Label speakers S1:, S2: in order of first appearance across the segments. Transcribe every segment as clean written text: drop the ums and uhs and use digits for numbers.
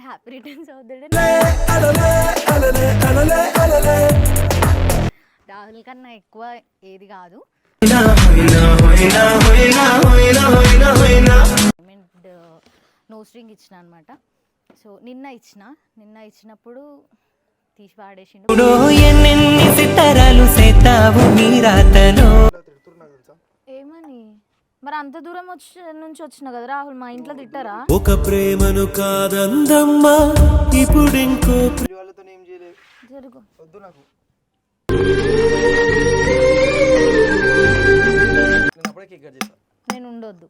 S1: More happy returns of the day. Rahul కన్నా ఎక్కువ ఏది కాదు. నో స్ట్రింగ్ ఇచ్చిన అనమాట. సో నిన్న ఇచ్చినప్పుడు తీసి పాడేసిండు. ఏమని మరి అంత దూరం నుంచి వచ్చిన కదా రాహుల్, మా ఇంట్లో తిట్టారా? ఒక ప్రేమను కాదందమ్మా ఇప్పుడు ఇంకో జరుగు వద్దు నాకు. నేను ఉండొద్దు.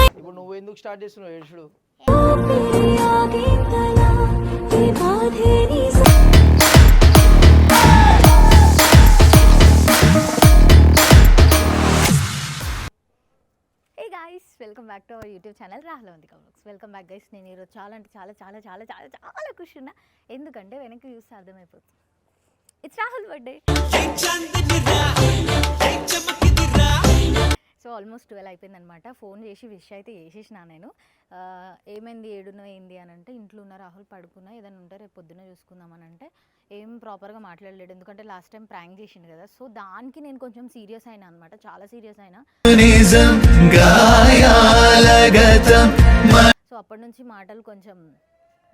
S2: ఇప్పుడు నువ్వు ఎందుకు స్టార్ట్ చేస్తున్నావు ఏడుచుడు?
S1: Welcome back to our YouTube channel Rahul Avantika vlogs. Welcome back guys. నేను ఈరోజు చాలా అంటే చాలా చాలా చాలా చాలా చాలా ఖుషి ఉన్నా. ఎందుకంటే వెనక్కి చూస్తే అర్థమైపోతుంది, it's Rahul birthday. So almost 12 అయిపోయింది అనమాట. ఫోన్ చేసి విష్ అయితే చేసేసిన నేను. ఏమైంది ఏడునో ఏంది అని అంటే, ఇంట్లో ఉన్న రాహుల్ పడుకున్నా, ఏదైనా ఉంటే రేపు పొద్దున్న చూసుకుందామని అంటే ఏం ప్రాపర్గా మాట్లాడలేడు. ఎందుకంటే లాస్ట్ టైం ప్రాంక్ చేసిండు కదా. సో దానికి నేను కొంచెం సీరియస్ అయినా అనమాట, చాలా సీరియస్ అయినా. సో అప్పటి నుంచి మాటలు కొంచెం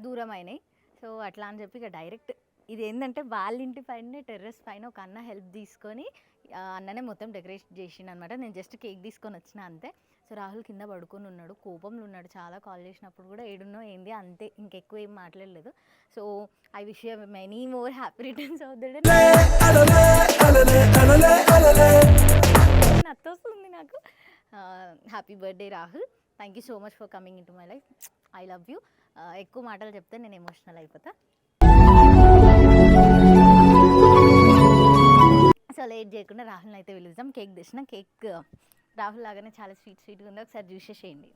S1: దూరం అయినాయి. సో అట్లా అని చెప్పి ఇక డైరెక్ట్ ఇది ఏంటంటే వాళ్ళ ఇంటి పైన టెర్రస్ పైన ఒక అన్న హెల్ప్ తీసుకొని అన్ననే మొత్తం డెకరేట్ చేసిండు అనమాట. నేను జస్ట్ కేక్ తీసుకొని వచ్చిన అంతే. సో రాహుల్ కింద పడుకొని ఉన్నాడు, కోపంలో ఉన్నాడు చాలా. కాల్ చేసినప్పుడు కూడా ఏడున్నో ఏంది అంతే, ఇంకెక్కువ ఏం మాట్లాడలేదు. So I wish you many more happy returns of the day. నచ్చొస్తుంది నాకు. Happy birthday Rahul, thank you so much for coming in to my life. I love you. ఎక్కువ మాటలు చెప్తే నేను ఎమోషనల్ అయిపోతా. సో లేట్ చేయకుండా రాహుల్ని అయితే పిలుద్దాం. కేక్ తెచ్చిన. కేక్ రాహుల్ లాగానే చాలా స్వీట్గా ఉంది, ఒకసారి చూసేసేయండి.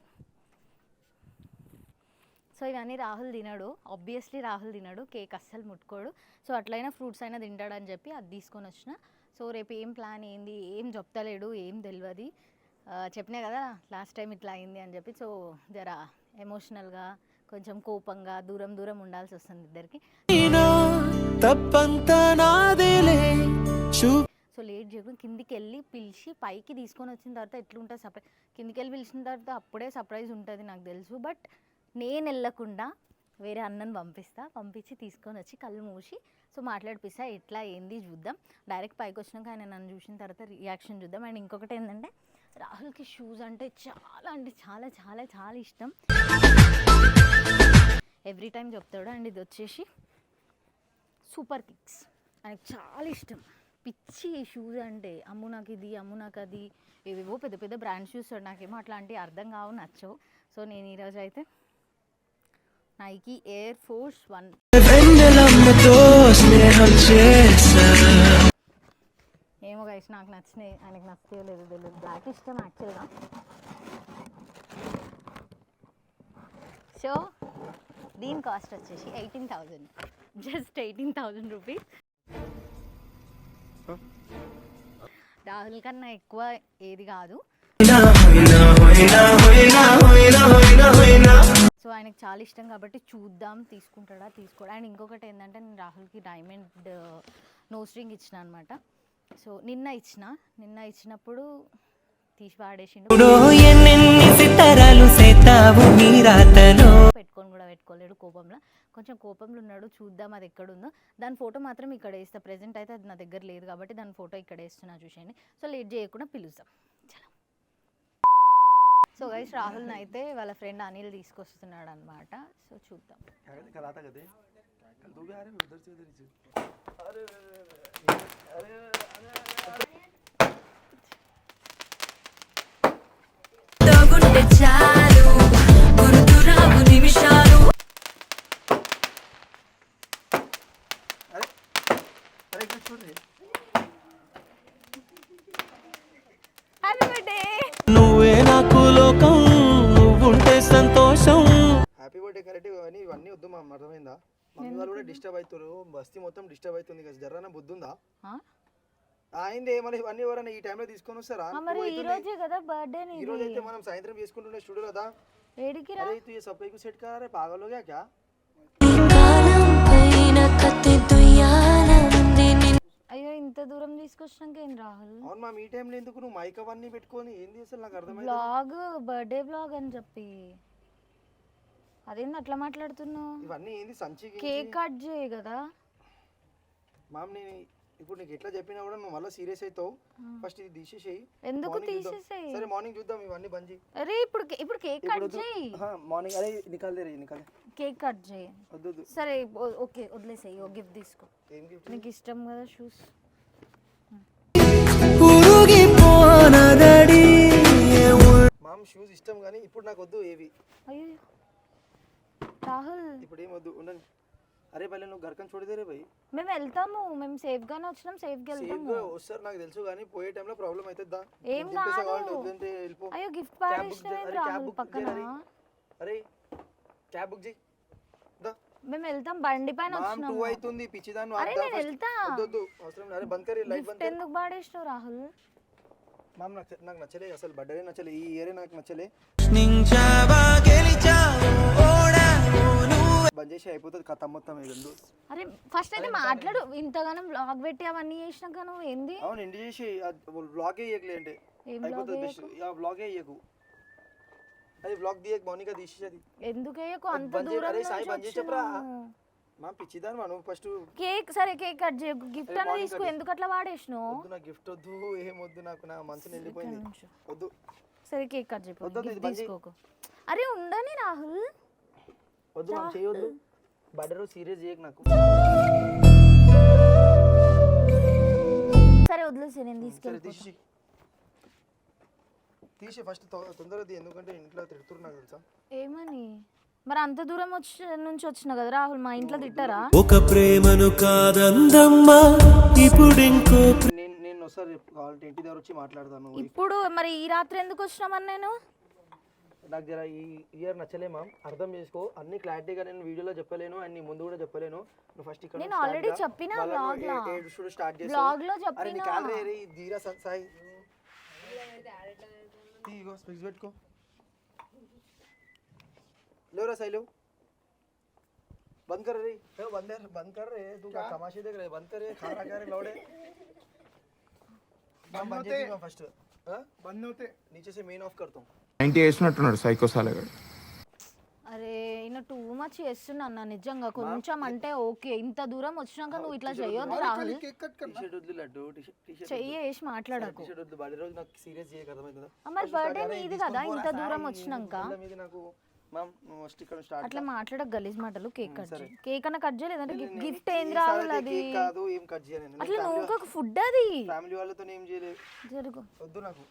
S1: సో ఇవన్నీ రాహుల్ తినడు, ఆబ్వియస్లీ రాహుల్ తినడు, కేక్ అస్సలు ముట్టుకోడు. సో అట్లయినా ఫ్రూట్స్ అయినా తింటాడని చెప్పి అది తీసుకొని వచ్చిన. సో రేపు ఏం ప్లాన్ ఏంది ఏం చెప్తలేడు, ఏం తెలియదు. చెప్పినా కదా లాస్ట్ టైం ఇట్లా అయింది అని చెప్పి. సో జర ఎమోషనల్గా కొంచెం కోపంగా దూరం ఉండాల్సి వస్తుంది ఇద్దరికి. సో లేట్ చేయకుండా కిందికి వెళ్ళి పిలిచి పైకి తీసుకొని వచ్చిన తర్వాత ఎట్లుంటుంది సర్ప్రైజ్. కిందికి వెళ్ళి పిలిచిన తర్వాత అప్పుడే సర్ప్రైజ్ ఉంటుంది నాకు తెలుసు. బట్ నేను వెళ్ళకుండా వేరే అన్నను పంపించి తీసుకొని వచ్చి కళ్ళు మూసి సో మాట్లాడిపిస్తా. ఎట్లా ఏంది చూద్దాం. డైరెక్ట్ పైకి వచ్చినాక ఆయన నన్ను చూసిన తర్వాత రియాక్షన్ చూద్దాం. అండ్ ఇంకొకటి ఏంటంటే, రాహుల్కి షూస్ అంటే చాలా చాలా చాలా ఇష్టం. ఎవ్రీ టైం చెప్తాడు. అండ్ ఇది వచ్చేసి సూపర్ కిక్స్, ఆయనకు చాలా ఇష్టం, పిచ్చి షూస్ అంటే. అమ్ము నాకు ఇది, అమ్ము నాకు అది, ఏవేవో పెద్ద పెద్ద బ్రాండ్ షూస్. నాకేమో అట్లాంటివి అర్థం కావు, నచ్చవు. సో నేను ఈరోజు అయితే నైకీ ఎయిర్ ఫోర్స్ 1 ఏమో గైస్ నాకు నచ్చినాయి, ఆయనకు నచ్చలేదు తెలియదు. బ్లాక్ ఇష్టం యాక్చువల్గా. సో దీని కాస్ట్ వచ్చేసి 18,000, జస్ట్ 18,000 రూపీస్. రాహుల్ కన్నా ఎక్కువ ఏది కాదు. సో ఆయనకు చాలా ఇష్టం కాబట్టి చూద్దాం తీసుకుంటాడా తీసుకోడా. అండ్ ఇంకొకటి ఏంటంటే, నేను రాహుల్కి డైమండ్ నో స్ట్రింగ్ ఇచ్చిన అనమాట. సో నిన్న ఇచ్చినప్పుడు తీసి పాడేసిండు. పెట్టుకోలేడు కోపంలో, కొంచెం కోపంలో ఉన్నాడు. చూద్దాం అది ఎక్కడుందో. దాని ఫోటో మాత్రం ఇక్కడ వేస్తా. ప్రెజెంట్ అయితే అది నా దగ్గర లేదు కాబట్టి దాని ఫోటో ఇక్కడ వేస్తున్నా చూసేయండి. సో లేట్ చేయకుండా పిలుస్తాం. చలో. సో గైస్ రాహుల్ని అయితే వాళ్ళ ఫ్రెండ్ అనిల్ తీసుకొస్తున్నాడు అనమాట. సో చూద్దాం.
S2: నువ్వే నాకు లోకం, నువ్వుంటే సంతోషం. Happy birthday correct. ఇవన్నీ వద్దు మా అర్థమైందా? మమ్మీ వాళ్ళు కూడా డిస్టర్బ్ అవుతారు, బస్తీ మొత్తం డిస్టర్బ్ అవుతుంది కదా. జర్రన బుద్ధి ఉందా? అయింది మళ్ళీ ఇవన్నీ ఎవరైనా ఈ టైంలో తీసుకొని వస్తారా?
S1: మరి ఈ రోజే కదా బర్త్డే
S2: ఈ రోజు అయితే మనం సాయంత్రం చేసుకుంటుండే స్టూడియో కదా.
S1: ఏడికి రా
S2: अरे तू ये सप्लाई को सेट करा रहा है, पागल हो गया क्या?
S1: అయ్యో ఇంత దూరం తీసుకొచ్చినాక ఏం రాహుల్
S2: అవును మా ఈ టైంలో ఎందుకు నువ్వు మైక్ అవన్నీ పెట్టుకొని ఏంది అసలు నాకు అర్థమైంది.
S1: బ్లాగ్ బర్త్డే బ్లాగ్ అని చెప్పి అదేంది అట్లా మాట్లాడుతున్నావు?
S2: ఇవన్నీ ఏంది సంచి
S1: కేక్ కట్ చేయి కదా
S2: మామ్. నేను ఇప్పుడు నీకు ఎట్లా చెప్పినా కూడా నువ్వు మళ్ళీ సీరియస్ అవుతావు. ఫస్ట్ ఇది తీసేసేయి.
S1: ఎందుకు తీసేసేయి?
S2: సరే మార్నింగ్ చూద్దాం ఇవన్నీ బంద్ చేయి.
S1: అరే ఇప్పుడు కేక్ కట్ చేయి.
S2: మార్నింగ్ అరే నికాల్ దే నికాల్
S1: కేక్ కట్ చేయి.
S2: వద్దు
S1: సరే ఓకే వదిలేసేయి. ఓ గిఫ్ట్ తీసుకో.
S2: ఏం గిఫ్ట్?
S1: నీకు ఇష్టం కదా షూస్.
S2: మామ్ షూస్ ఇష్టం కానీ ఇప్పుడు నాకు వద్దు ఏవి.
S1: అయ్యో రాహుల్
S2: ఇప్పుడు ఏం వద్దు ఉండండి. అరే పల్లె నువ్వు గర్కన్ చూడదే రే భయ్.
S1: మేము వెళ్తాము. మేము సేఫ్ గానే వచ్చినాం. సేఫ్ గా వెళ్తాము.
S2: వస్తారు నాకు తెలుసు కానీ పోయే టైంలో ప్రాబ్లం అవుతుందా?
S1: ఏం కాదు. అయ్యో గిఫ్ట్ పాడేసినవేం రాహుల్ పక్కన.
S2: అరే క్యాబ్ బుక్ చేయి.
S1: మేము వెళ్తాం బండి పైన వచ్చినాం.
S2: 2 అవుతుంది పిచ్చిదాన్ని.
S1: అరే నేను వెళ్తా.
S2: వద్దు అవసరం లేదు. అరే బంద్ కరి లైట్ బంద్.
S1: ఎందుకు పాడేసినావు రాహుల్?
S2: మామ్ నాకు నచ్చలే అసలు బర్త్డే నచ్చలే. ఈ ఇయర్ నాకు నచ్చలే. బంద్ చేసి అయిపోతుంది కథ మొత్తం ఇది.
S1: అరే ఫస్ట్ అయితే మాట్లాడు. ఇంతగానో బ్లాగ్ పెట్టి అవన్నీ చేసినాక నువ్వు ఏంది?
S2: అవును ఎండ్ చేసి బ్లాగ్ వేయకలే అంటే అయిపోతుంది బెస్ట్. ఆ బ్లాగ్ వేయకు. అది బ్లాగ్ తీయక మౌనిక తీసేది.
S1: ఎందుకు వేయకు? అంత దూరం
S2: అరే సాయి బంద్ చేసి చెప్పరా. మా పిచ్చిదాన్ని మనం ఫస్ట్
S1: కేక్. సరే కేక్ కట్ చేయ. గిఫ్ట్ అని తీసుకో. ఎందుకు అట్లా వాడేసినావు?
S2: వద్దు నాకు గిఫ్ట్ వద్దు ఏం వద్దు. నాకు నా మనసు నిండిపోయింది. వద్దు.
S1: సరే కేక్ కట్ చేయి. తీసుకోకు. అరే ఉండని రాహుల్.
S2: వద్దు మనం చేయొద్దు. బర్త్డే రోజు సీరియస్ చేయకు నాకు.
S1: సరే వదిలేసి నేను తీసుకెళ్ళి
S2: తీసి ఫస్ట్ తొందరగా ఎందుకంటే ఇంట్లో తిడుతున్నారు నాకు తెలుసా. ఏమని?
S1: మరి అంత దూరం నుంచి వచ్చిన కదా రాహుల్. మా ఇంట్లో తిట్టారా?
S2: ఒక ప్రేమను కాదందమ్మా ఇప్పుడు ఇంకో నేను ఒకసారి కావాలంటే ఇంటి దగ్గర వచ్చి మాట్లాడతాను.
S1: ఇప్పుడు మరి ఈ రాత్రి ఎందుకు వచ్చినామని నేను
S2: నాకు జర ఈ ఇయర్ నచ్చలే మ్యామ్. అర్థం చేసుకో. అన్ని క్లారిటీగా నేను వీడియోలో చెప్పలేను అండ్ నీ ముందు కూడా చెప్పలేను. నువ్వు ఫస్ట్ ఇక్కడ
S1: నేను ఆల్రెడీ చెప్పినా బ్లాగ్ లో.
S2: స్టార్ట్ చేసి
S1: బ్లాగ్ లో చెప్పినా.
S2: అరే నీ కాల్ రే ధీరా సాయి తీగో స్పెక్స్ పెట్టుకో. लेवरा साई लो बंद कर रे बंद कर रे तू क्या तमाशे देख रहे बंद कर रे खाना खा रहे लौड़े हम बंद చేసి मैं फर्स्ट हां बंद होते नीचे से मेन ऑफ करता हूं
S3: 90 వేసినట్టున్నాడు సైకో సాలగాడు.
S1: అరే ఇన్న టూ మచ్ చేస్తున్నా అన్న నిజంగా. కొంచెం అంటే ఓకే. ఇంత దూరం వచ్చినాక నువ్వు ఇట్లా చేయొద్దు రాహుల్.
S2: టీ-షర్ట్ వద్దు లడ్డు టీ-షర్ట్
S1: చెయ్యేసి మాట్లాడకు.
S2: టీ-షర్ట్ వద్దు. బర్త్డే రోజు నాకు సీరియస్ చేయక అర్థమైందా?
S1: మరి బర్త్డే నీది కదా ఇంత దూరం వచ్చినాక.
S2: మీది నాకు మ్యామ్ ఫస్ట్ ఇక్కడ స్టార్ట్
S1: అట్లా మాట్లాడక గలీజ్ మాటలు. కేక్ కట్ చేయి. కేక్ అన్న కట్ చేయలేదంటే గిఫ్ట్ ఏంది రాహుల్? అది
S2: కేక్ కాదు ఏం కట్ చేయను.
S1: అట్లా నువ్వు ఒక ఫుడ్ అది
S2: ఫ్యామిలీ వాళ్ళతో ఏం చేయలేదు.
S1: జరుగు.
S2: వద్దు నాకు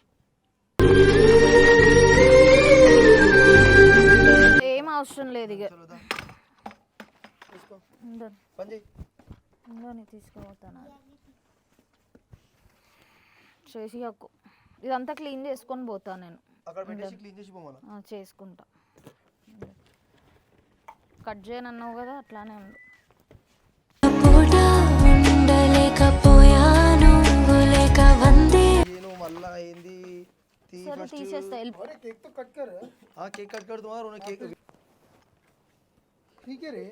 S1: ఏం అవసరం లేదు. ఇక తీసుకుపోతాను చేసి ఇదంతా క్లీన్ చేసుకొని పోతాను నేను. చేసుకుంటా. కట్ చేయనన్నావు కదా అట్లానే ఉంది.
S2: మళ్ళా ఏంది
S1: తీసేస్తా.
S2: केक तो कट कर. हाँ केक कट कर दूंगा. उन्हें केक ठीक है रे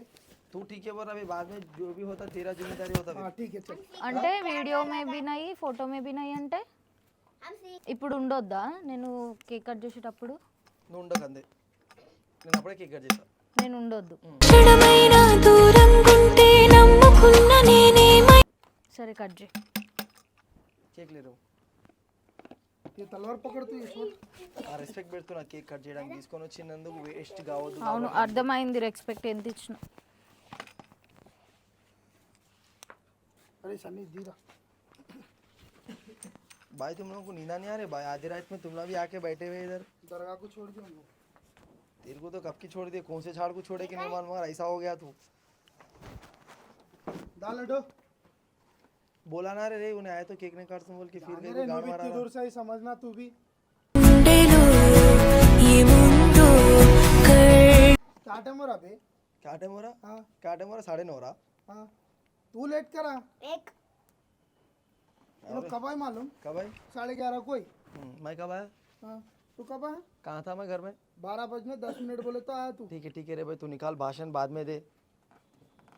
S2: तू ठीक है पर अभी बाद में जो भी होता तेरा जिम्मेदारी होता. हाँ ठीक है चल.
S1: అంటే వీడియో మే బి నై ఫోటో మే బి నై అంటే ఇప్పుడు ఉండొద్దా నేను కేక్ కట్ చేసేటప్పుడు?
S2: నువ్వు ఉండకందే. నేను అప్పుడే కేక్ కట్ చేస్తా.
S1: నేను ఉండొద్దు. సరే కట్ చేయి.
S2: కేక్ ले रहा हूं. ये तलवार पकड़ तू इसको. ఆ రెస్పెక్ట్ పెడుతున్నా కేక్ కట్ చేయడానికి తీసుకొని వచ్చినందుకు వేస్ట్ కావద్దు.
S1: అవును అర్థమైంది. రెస్పెక్ట్ ఎంత ఇచ్చినా.
S2: अरे सनी दीदा भाई तुम लोगों को नींद नहीं आ रही भाई? आधी रात में तुम लोग भी आके बैठे हुए इधर. दरगाह को छोड़ दिया हम लोग. तेरे को तो कब की छोड़ दिए. कौन से झाड़ को छोड़े कि नहीं मालूम मगर ऐसा हो गया तू. दाल लड्डू बोला ना रे उन्हें आए तो केक नहीं काट तुम बोल के फिर गए गाड़ मारा. दूर से ही समझना तू भी. क्या टाइम हो रहा बे? क्या टाइम हो रहा? हां क्या टाइम हो रहा? 9:30 हो रहा. हां तू लेट करा. एक
S4: कब आए मालूम?
S2: कब आई
S4: 11:30 कोई।
S2: मैं कब आया
S4: हाँ, तू कब आया?
S2: कहाँ था मैं घर में
S4: 12 बजने 10 मिनट बोले तो आया तू।
S2: ठीक है रे भाई तू निकाल भाषण बाद में दे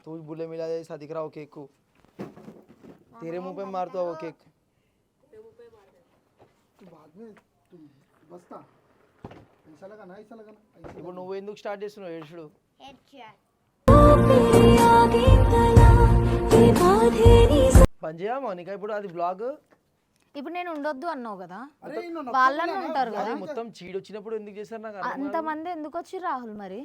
S2: तू बुले मिला जैसा दिख रहा हो केक को तेरे मुंह पे मारता वो केक
S4: तू बाद में तू बसता ऐसा लगा ना ऐसा लगा ना ऐसा
S2: ఇప్పుడు నువ్వు ఎందుకు స్టార్ట్ చేస్తున్నావు ఏడుచుడు పని చేయా మౌనిక ఇప్పుడు అది బ్లాగ్
S1: ఇప్పుడు నేను ఉండొద్దు అన్నావు కదా,
S4: अरे इन
S1: వాళ్ళని ఉంటారు కదా,
S2: అది మొత్తం చీడు వచ్చినప్పుడు ఎందుకు చేస్తారు నాకు అర్థం
S1: అంతమంది ఎందుకు వచ్చి రాహుల్ మరి?